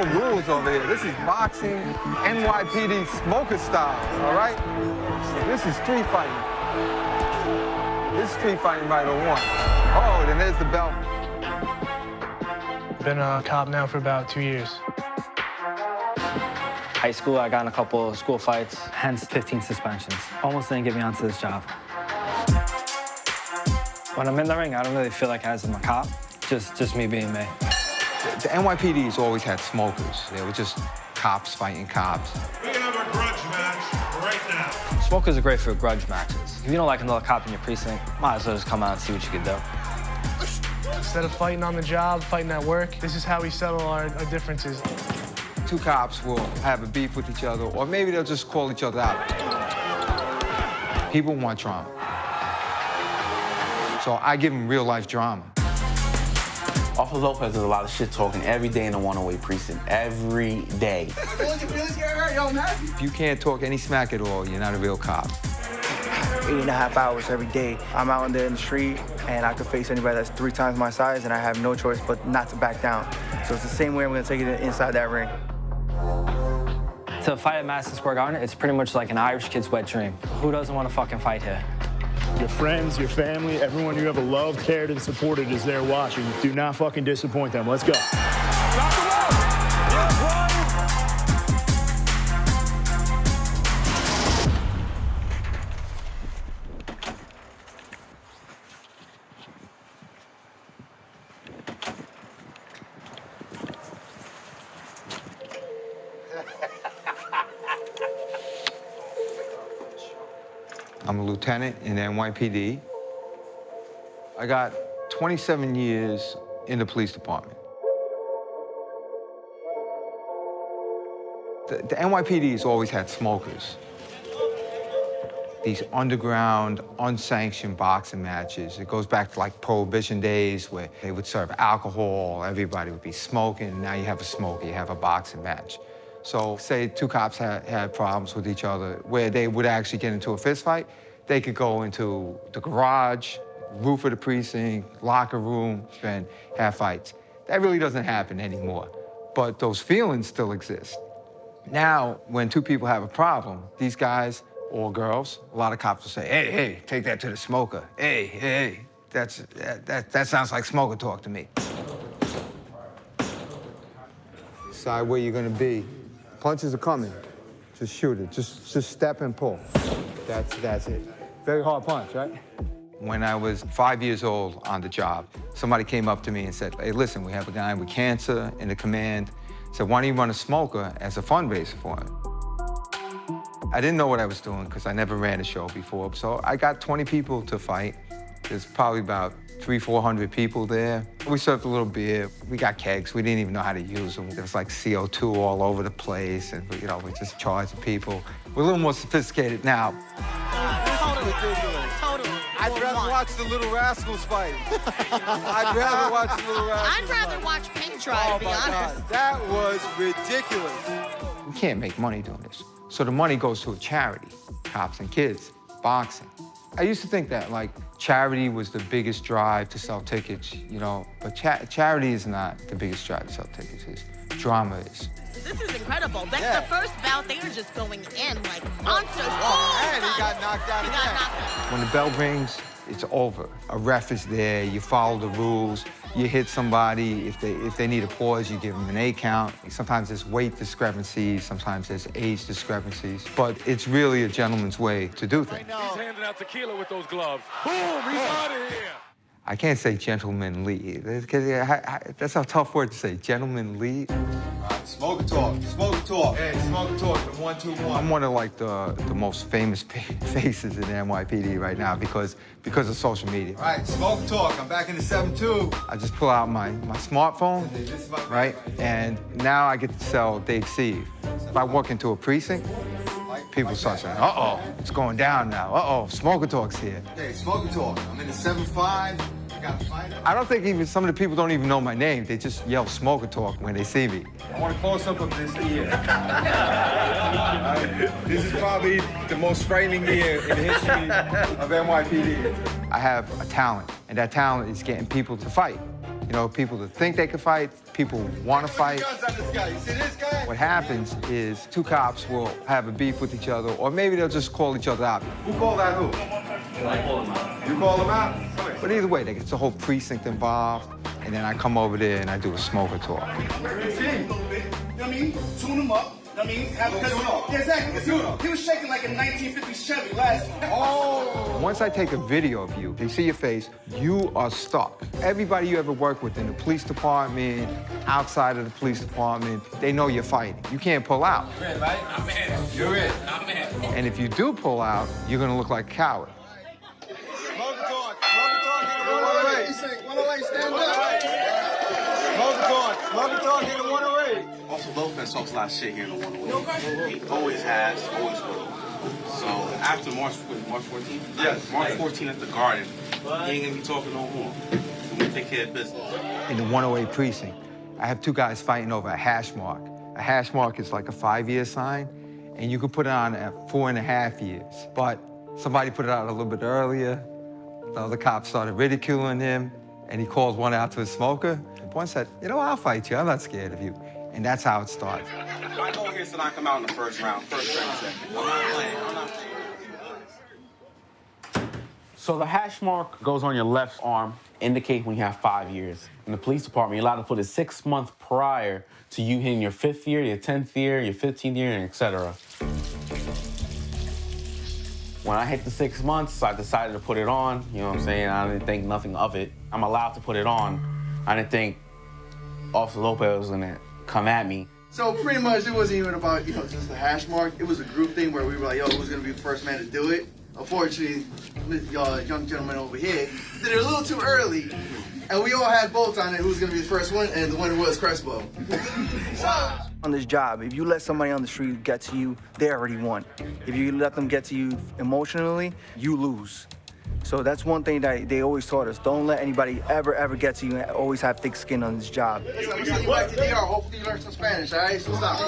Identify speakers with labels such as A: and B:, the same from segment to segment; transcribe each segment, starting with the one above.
A: no rules over here. This is boxing, NYPD smoker style, all right? This is street fighting. This is street fighting by the one. Oh, then there's the belt.
B: Been a cop now for about 2 years.
C: High school, I got in a couple of school fights, hence 15 suspensions. Almost didn't get me onto this job. When I'm in the ring, I don't really feel like I'm a cop, just me being me.
A: The NYPD's always had smokers. They were just cops fighting cops.
D: We have a grudge match right now.
C: Smokers are great for grudge matches. If you don't like another cop in your precinct, might as well just come out and see what you can do.
B: Instead of fighting on the job, fighting at work, this is how we settle our differences.
A: Two cops will have a beef with each other, or maybe they'll just call each other out. People want drama. So I give them real-life drama.
E: Officer Lopez does a lot of shit talking every day in the 108 precinct. Every day.
A: If you can't talk any smack at all, you're not a real cop.
F: 8.5 hours every day. I'm out in there in the street, and I could face anybody that's 3 times my size, and I have no choice but not to back down. So it's the same way I'm gonna take it inside that ring.
C: To fight at Madison Square Garden, it's pretty much like an Irish kid's wet dream. Who doesn't want to fucking fight here?
G: Your friends, your family, everyone you ever loved, cared, and supported is there watching. Do not fucking disappoint them. Let's go.
A: I'm a lieutenant in the NYPD. I got 27 years in the police department. The NYPD has always had smokers. These underground, unsanctioned boxing matches. It goes back to like Prohibition days where they would serve alcohol, everybody would be smoking, and now you have a smoker, you have a boxing match. So say two cops had problems with each other where they would actually get into a fist fight, they could go into the garage, roof of the precinct, locker room, and have fights. That really doesn't happen anymore, but those feelings still exist. Now, when two people have a problem, these guys or girls, a lot of cops will say, hey, take that to the smoker. Hey, that sounds like smoker talk to me. Decide where you're gonna be. Punches are coming. Just shoot it. Just step and pull. That's it. Very hard punch, right? When I was 5 years old on the job, somebody came up to me and said, hey, listen, we have a guy with cancer in the command. Said, why don't you run a smoker as a fundraiser for him? I didn't know what I was doing because I never ran a show before. So I got 20 people to fight. There's probably about 300-400 people there. We served a little beer. We got kegs. We didn't even know how to use them. There was like CO2 all over the place, and we're just charging people. We're a little more sophisticated now.
H: Totally.
A: I'd rather watch the Little Rascals fight. I'd rather watch the Little Rascals
H: I'd rather
A: fight.
H: watch paint dry, to be honest.
A: God. That was ridiculous. We can't make money doing this. So the money goes to a charity, Cops and Kids, boxing. I used to think that, like, charity was the biggest drive to sell tickets, but charity is not the biggest drive to sell tickets. Drama is.
H: This is incredible. That's the first bout. They were just going in like monsters.
A: And he got knocked out again. When the bell rings, it's over. A ref is there. You follow the rules. You hit somebody. If they need a pause, you give them an A count. Sometimes there's weight discrepancies. Sometimes there's age discrepancies. But it's really a gentleman's way to do things.
D: He's handing out tequila with those gloves. Boom, he's out of here.
A: I can't say gentlemanly. That's a tough word to say, gentlemanly. Smoke talk. Hey, smoke talk, the 1-2-1. I'm one of like the most famous faces in the NYPD right now because of social media. All right, smoke talk. I'm back in the 7-2. I just pull out my smartphone, right? And now I get to sell Dave Siev. If I walk into a precinct, people start saying, uh-oh, it's going down now. Uh-oh, smoker talk's here. Hey, smoker talk. I'm in the 7-5. I don't think even some of the people don't even know my name. They just yell smoker talk when they see me. I want a close-up of this year. This is probably the most frightening year in the history of NYPD. I have a talent, and that talent is getting people to fight. You know, people that think they can fight, people who want to fight. What happens is two cops will have a beef with each other, or maybe they'll just call each other out. Who called out who? I call them out. You call them out? But either way, they get the whole precinct involved, and then I come over there and I do a smoker talk.
I: You know what I mean? Tune him up. I mean, yeah, exactly. He was shaking like a 1950s Chevy last time.
A: Oh! Once I take a video of you, they see your face, you are stuck. Everybody you ever work with in the police department, outside of the police department, they know you're fighting. You can't pull out.
I: You're in, right? I'm in. You're in. I'm in.
A: And if you do pull out, you're gonna look like a coward.
I: Smoke the talk. Smoke the talk. 108, stand up. Smoke the talk. Smoke the talk in the 108.
E: Officer Lopez talks a lot of shit here in the 108. He always has, always will. So after March 14th?
I: Yes.
E: March 14th at the Garden, he ain't gonna be talking no more. We're gonna take care of business.
A: In the 108 precinct, I have two guys fighting over a hash mark. A hash mark is like a 5-year sign, and you could put it on at 4.5 years. But somebody put it out a little bit earlier. The other cop started ridiculing him, and he called one out to a smoker. One said, you know, I'll fight you. I'm not scared of you. And that's how it starts.
E: I go here so I come out in the first round, second. I'm not playing. So the hash mark goes on your left arm, indicate when you have 5 years. In the police department, you're allowed to put it 6 months prior to you hitting your 5th year, your 10th year, your 15th year, and etc. When I hit the 6 months, I decided to put it on. You know what I'm saying? I didn't think nothing of it. I'm allowed to put it on. I didn't think Officer Lopez was gonna come at me.
I: So pretty much it wasn't even about, just the hash mark. It was a group thing where we were like, yo, who's gonna be the first man to do it? Unfortunately, y'all young gentleman over here did it a little too early. And we all had votes on it, who was gonna be the first one, and the winner was Crespo.
F: On this job, if you let somebody on the street get to you, they already won. If you let them get to you emotionally, you lose. So that's one thing that they always taught us. Don't let anybody ever get to you, and always have thick skin on this job.
I: Let me send you back to DR. Hopefully you learn some Spanish, all right? So stop.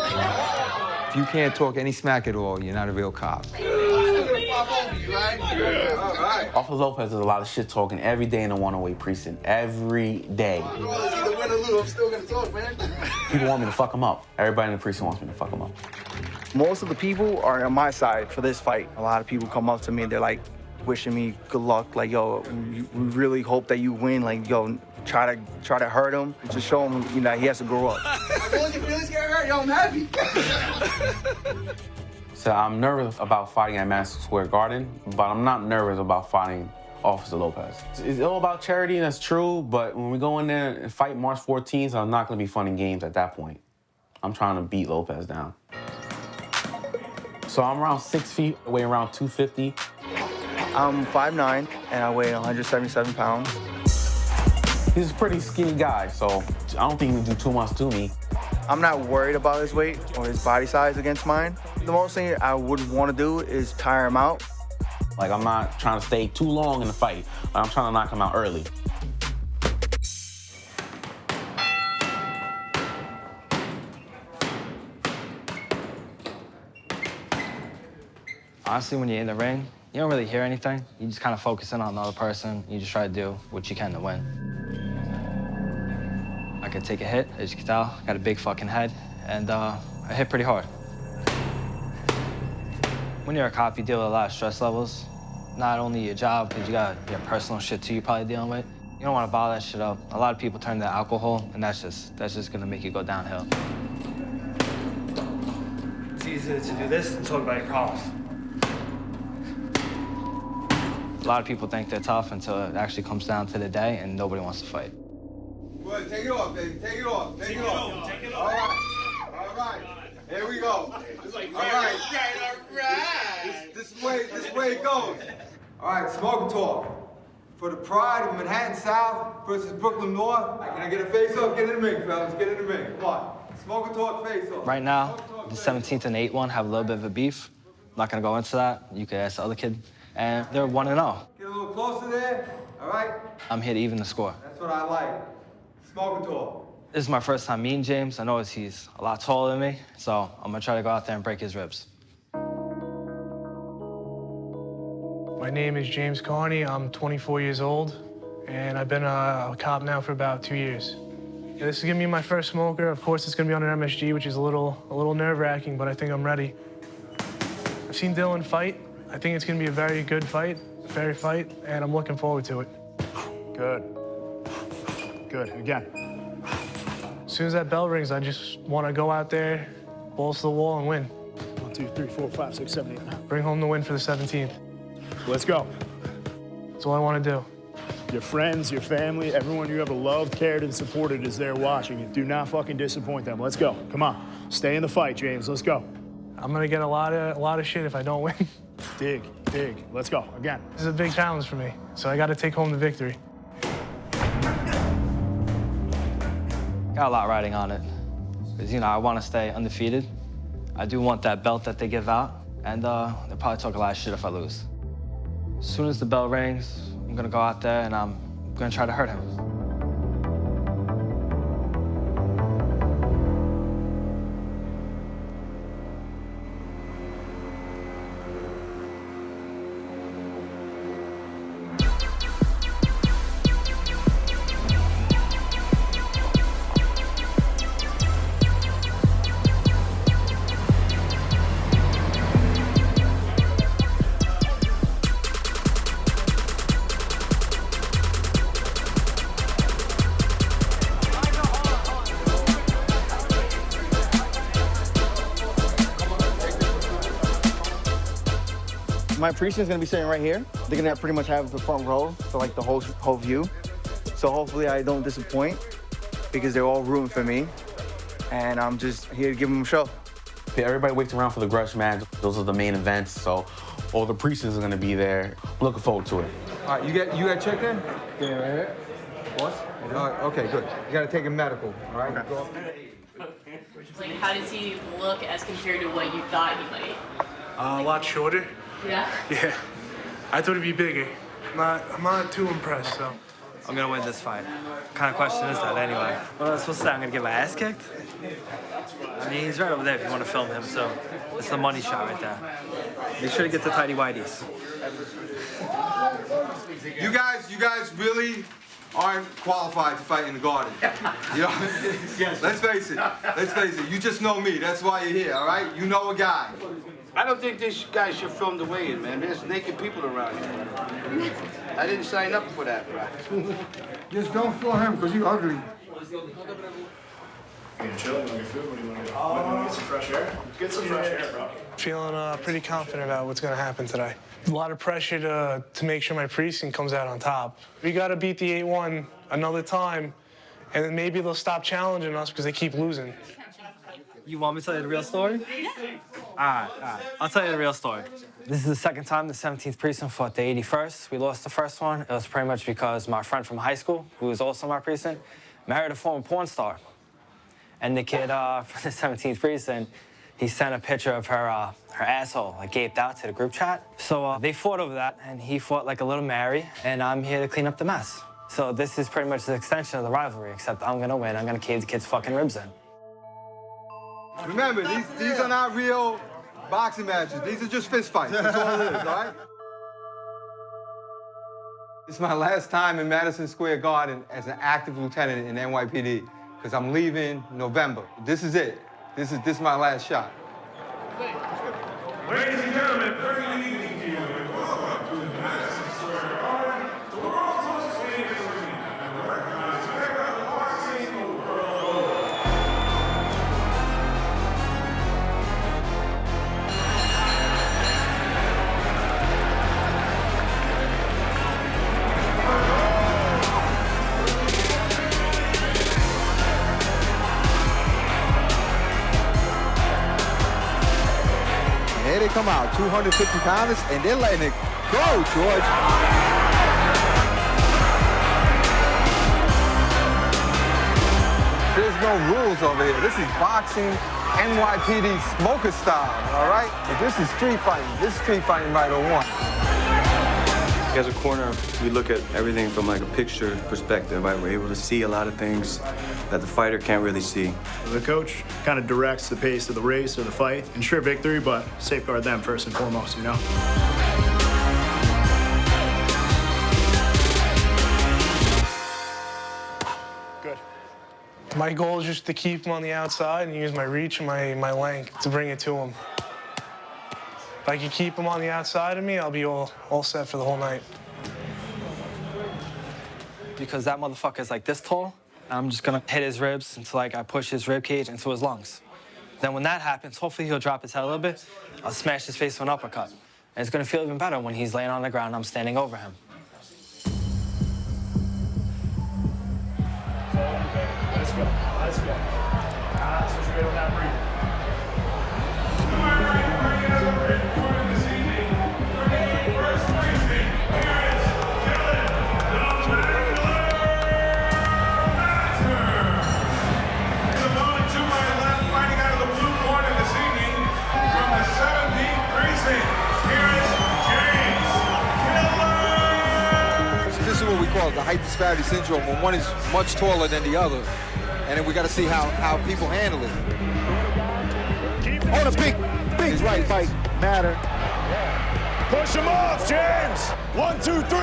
A: If you can't talk any smack at all, you're not a real cop.
I: I'm still gonna pop over you, right? Yeah. All right.
E: Officer Lopez does a lot of shit talking every day in the 108 precinct. Every day.
I: Well, it's either win or lose. I'm still gonna talk, man.
E: People want me to fuck him up. Everybody in the precinct wants me to fuck him up.
F: Most of the people are on my side for this fight. A lot of people come up to me and they're like, wishing me good luck, like, yo, we really hope that you win, like, yo, try to hurt him, just show him, he has to grow up.
I: As long as your feelings get hurt, yo, I'm happy.
E: So I'm nervous about fighting at Madison Square Garden, but I'm not nervous about fighting Officer Lopez. It's all about charity, and that's true, but when we go in there and fight March 14th, I'm not gonna be fun and games at that point. I'm trying to beat Lopez down. So I'm around 6 feet, I weigh around 250.
F: I'm 5'9", and I weigh 177 pounds.
E: He's a pretty skinny guy, so I don't think he can do too much to me.
F: I'm not worried about his weight or his body size against mine. The most thing I would want to do is tire him out.
E: Like, I'm not trying to stay too long in the fight, but I'm trying to knock him out early.
C: Honestly, when you're in the ring, you don't really hear anything. You just kind of focus in on the other person. You just try to do what you can to win. I could take a hit, as you can tell. Got a big fucking head, and I hit pretty hard. When you're a cop, you deal with a lot of stress levels. Not only your job, but you got your personal shit too you're probably dealing with. You don't want to bottle that shit up. A lot of people turn to alcohol, and that's just gonna make you go downhill.
B: It's easier to do this than talk about your problems.
C: A lot of people think they're tough until it actually comes down to the day and nobody wants to fight.
A: Good, take it off, baby. Take it off. Take it off. Take it off. All right. Here we go. All right. This way it goes. All right, smoke talk. For the pride of Manhattan South versus Brooklyn North, can I get a face-off? Get in the ring, fellas. Get in the ring. Come on. Smoke talk, face-off.
C: Right now, the 17th and 8-1 have a little bit of a beef. I'm not gonna go into that. You could ask the other kid. And they're 1-0.
A: Get a little closer there. All right?
C: I'm here to even the score.
A: That's what I like. Smoke talk.
C: This is my first time meeting James. I know he's a lot taller than me, so I'm gonna try to go out there and break his ribs.
B: My name is James Carney. I'm 24 years old, and I've been a cop now for about 2 years. Yeah, this is gonna be my first smoker. Of course, it's gonna be on an MSG, which is a little nerve-wracking, but I think I'm ready. I've seen Dylan fight. I think it's gonna be a very good fight, a fair fight, and I'm looking forward to it.
G: Good. Good. Again.
B: As soon as that bell rings, I just want to go out there, balls to the wall, and win.
G: 1, 2, 3, 4, 5, 6, 7, 8.
B: Bring home the win for the 17th.
G: Let's go.
B: That's all I want to do.
G: Your friends, your family, everyone you ever loved, cared, and supported is there watching you. Do not fucking disappoint them. Let's go. Come on. Stay in the fight, James. Let's go.
B: I'm gonna get a lot of shit if I don't win.
G: Dig. Let's go. Again.
B: This is a big challenge for me, so I got to take home the victory.
C: Got a lot riding on it. Because, you know, I want to stay undefeated. I do want that belt that they give out, and they'll probably talk a lot of shit if I lose. As soon as the bell rings, I'm gonna go out there and I'm gonna try to hurt him.
F: My precinct's gonna be sitting right here. They're gonna pretty much have the front row, so like the whole view. So hopefully I don't disappoint because they're all rooting for me. And I'm just here to give them a show.
E: Yeah, everybody waits around for the grudge match. Those are the main events, so all the precincts are gonna be there. I'm looking forward to it.
A: All right, you got checked in? Yeah, right here. Boss? Okay, good. You gotta take a medical, all right? Okay. Go up.
J: Like, how does he look as compared to what you thought he might?
B: A lot shorter.
J: Yeah?
B: Yeah. I thought it'd be bigger. I'm not too impressed, so.
K: I'm gonna win this fight. What kind of question is that anyway? What am I supposed to say? I'm gonna get my ass kicked? I mean, he's right over there if you want to film him, so it's the money shot right there. Make sure to get the tidy whities.
A: You guys really aren't qualified to fight in the Garden. You know, let's face it. You just know me. That's why you're here, all right? You know a guy.
L: I don't think this guy should film the weigh-in, man. There's naked people around here. I didn't sign up for that, bro.
I: Just don't film him, because he's ugly.
G: You gonna chill? You wanna get food? What do you wanna do? Want to get some fresh air? Get some fresh air, bro.
B: Feeling pretty confident about what's gonna happen today. A lot of pressure to make sure my precinct comes out on top. We gotta beat the 8-1 another time, and then maybe they'll stop challenging us because they keep losing.
K: You want me to tell you the real story? All right. I'll tell you the real story. This is the second time the 17th Precinct fought the 81st. We lost the first one. It was pretty much because my friend from high school, who was also my precinct, married a former porn star. And the kid from the 17th Precinct, he sent a picture of her asshole, like, gaped out to the group chat. So they fought over that, and he fought like a little Mary, and I'm here to clean up the mess. So this is pretty much the extension of the rivalry, except I'm gonna win. I'm gonna cave the kid's fucking ribs in.
A: Remember, these are not real boxing matches. These are just fist fights. That's all it is, all right? This is my last time in Madison Square Garden as an active lieutenant in NYPD, because I'm leaving November. This is it. This is my last shot.
M: Ladies and gentlemen, very good evening to you, and welcome to the Madison Square Garden, the world's most famous arena, and the recognized mecca of boxing in the world.
A: Here they come out, 250 pounders, and they're letting it go, George. There's no rules over here. This is boxing, NYPD smoker style, all right? But this is street fighting. This is street fighting right on one.
N: As a corner, we look at everything from like a picture perspective, right? We're able to see a lot of things that the fighter can't really see.
G: The coach kind of directs the pace of the race or the fight, ensure victory, but safeguard them first and foremost, you know?
B: My goal is just to keep him on the outside and use my reach and my length to bring it to him. If I can keep him on the outside of me, I'll be all set for the whole night.
K: Because that motherfucker's like this tall, I'm just gonna hit his ribs until like I push his rib cage into his lungs. Then when that happens, hopefully he'll drop his head a little bit. I'll smash his face with an uppercut. And it's gonna feel even better when he's laying on the ground and I'm standing over him.
G: Let's go. Let's go. Concentrate on that breathing.
A: This is what we call the height disparity syndrome, when one is much taller than the other. And then we got to see how people handle it.
G: Oh, the big right fight matter. Push him off, James. 1, 2, 3.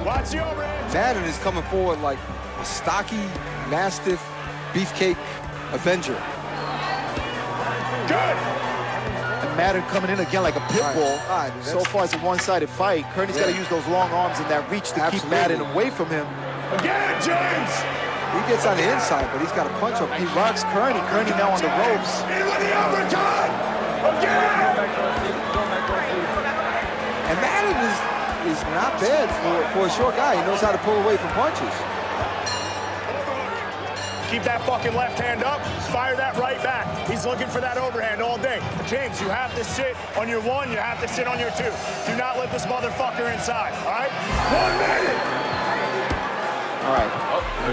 G: Watch the overhead.
A: Madden is coming forward like a stocky, mastiff, beefcake Avenger.
G: Good.
O: And Madden coming in again like a pit bull. So far, it's a one-sided fight. Kearney's got to use those long arms and that reach to keep Madden away from him.
G: Again, James.
A: He gets on the inside, but he's got a punch up.
O: He rocks Kearney. Kearney now on the ropes.
G: In with the uppercut. Again.
A: And Madden is not bad for a short guy. He knows how to pull away from punches.
G: Keep that fucking left hand up. Fire that right back. He's looking for that overhand all day. James, you have to sit on your 1. You have to sit on your 2. Do not let this motherfucker inside, all right? 1 minute.
O: All right.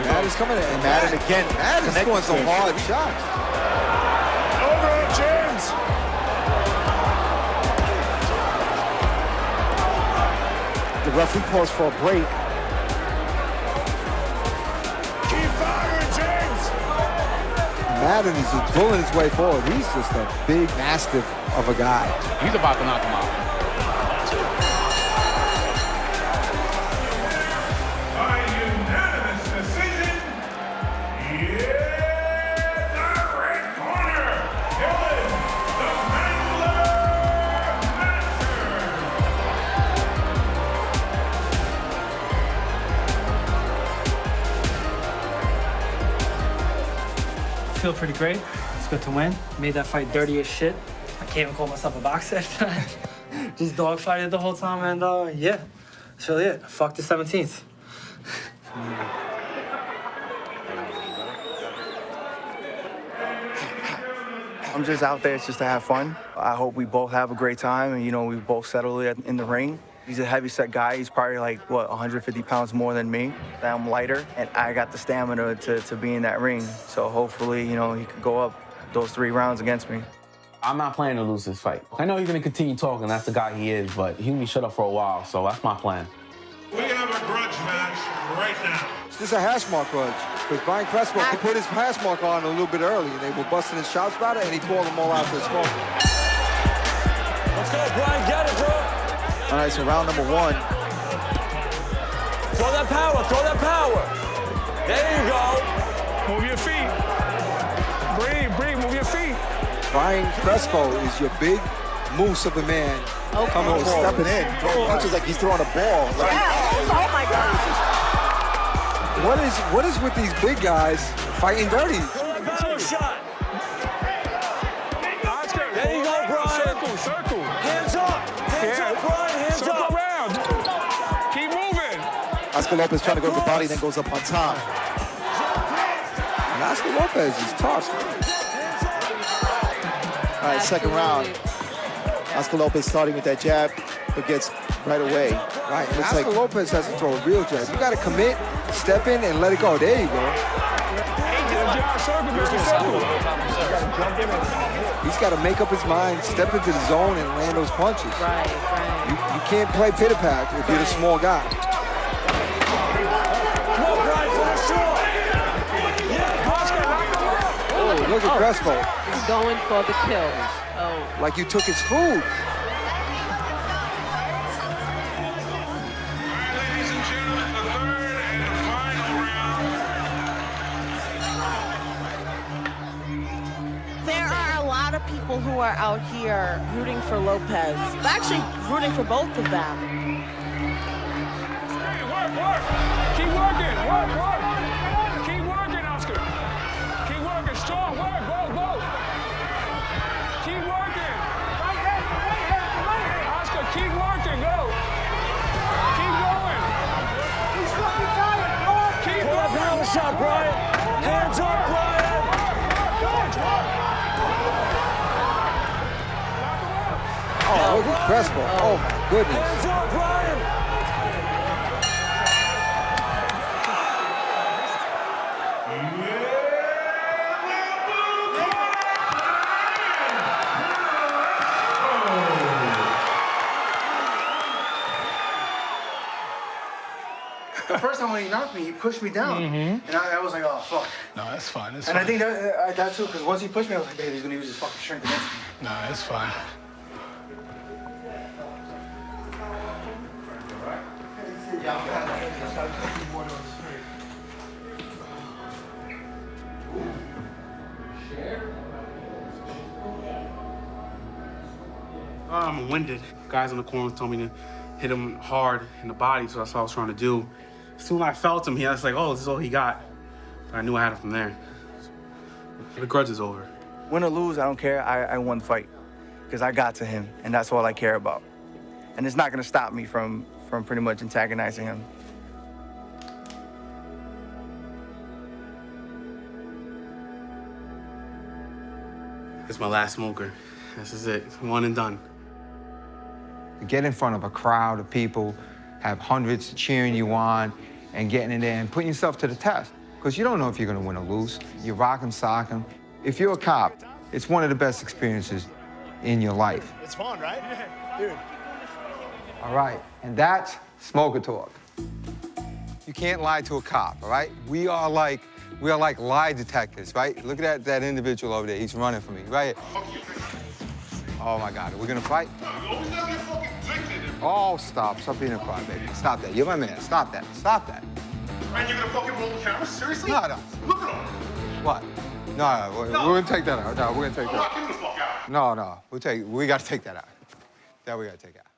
A: Madden's coming in.
O: And Madden again.
A: Madden's throwing some hard shots.
G: Over, James.
O: The referee calls for a break.
G: Keep firing, James.
A: Madden is just pulling his way forward. He's just a big mastiff of a guy.
L: He's about to knock him out.
K: Feel pretty great. It's good to win. Made that fight dirty as shit. I can't even call myself a boxer. Just dogfighted the whole time, and yeah, that's really it. Fuck the 17th.
F: I'm just out there just to have fun. I hope we both have a great time and, we both settle it in the ring. He's a heavy-set guy. He's probably 150 pounds more than me. I'm lighter, and I got the stamina to be in that ring. So hopefully, he can go up those 3 rounds against me.
E: I'm not planning to lose this fight. I know he's going to continue talking. That's the guy he is, but he's going to be shut up for a while, so that's my plan.
M: We have a grudge match right now.
A: This is a hash mark grudge. Because Brian Crespo put his hash mark on a little bit early, and they were busting his chops about it, and he called them all out for smoke.
D: Let's go, Brian. Get it, bro.
O: All right, so round number 1.
D: Throw that power. Throw that power. There you go.
B: Move your feet. Breathe, move your feet.
A: Brian Crespo is your big moose of a man. Coming forward.
O: Stepping in. Throwing punches like he's throwing a ball.
H: Oh my God.
A: What is with these big guys fighting dirty?
D: Power shot. There you go, Brian.
B: Circle.
D: Hands up. Hands up, Brian. Hands
B: Circle
D: up.
B: around. Keep moving.
O: Oscar Lopez trying to go to the body, then goes up on top.
A: And Oscar Lopez is tough.
O: All right, second round. Oscar Lopez starting with that jab, but gets right away.
A: Right, and Oscar Lopez has to throw a real jab. You got to commit, step in, and let it go. There you go. He's got to make up his mind, step into the zone, and land those punches.
H: Right.
A: You can't play pitter-pat if you're the small guy. Oh, look at Crespo.
H: He's going for the kill. Oh.
A: Like you took his food.
H: are out here rooting for Lopez. I'm actually rooting for both of them.
D: Work. Keep working. Work. Keep working, Oscar. Keep working. Strong work. Go. Keep working. Oscar, keep working. Go. Keep going. He's fucking tired. Keep going. Pull up shot, Brian. Hands up, Brian.
O: Oh, look at Crespo. Oh, my goodness.
D: Hands up, Brian.
F: The first time when he knocked me, he pushed me down. And I was like, oh, fuck.
B: No, that's fine. That's
F: And
B: fine.
F: I think that too, because once he pushed me, I was like, hey, he's gonna use his fucking strength against me.
B: No, that's fine.
E: I'm winded. Guys in the corner told me to hit him hard in the body, so that's what I was trying to do. As soon as I felt him, I was like, oh, this is all he got. But I knew I had it from there. The grudge is over.
F: Win or lose, I don't care. I won the fight because I got to him, and that's all I care about. And it's not gonna stop me from pretty much antagonizing him.
E: It's my last smoker. This is it. One and done.
A: To get in front of a crowd of people, have hundreds cheering you on, and getting in there and putting yourself to the test. Because you don't know if you're gonna win or lose. You rock 'em, sock 'em. If you're a cop, it's one of the best experiences in your life.
G: It's fun, right? Dude.
A: All right, and that's smoker talk. You can't lie to a cop, all right? We are like lie detectors, right? Look at that individual over there. He's running from me, right? Oh my God, are we gonna fight? Oh, stop being a crybaby. Stop that, you're my man, stop that.
M: And you're gonna fucking roll the camera? Seriously?
A: No.
M: Look at him.
A: What? No, we're gonna take that out. No, we're gonna take
M: I'm
A: that
M: not
A: out.
M: giving the fuck out.
A: No, we gotta take that out. That we gotta take out.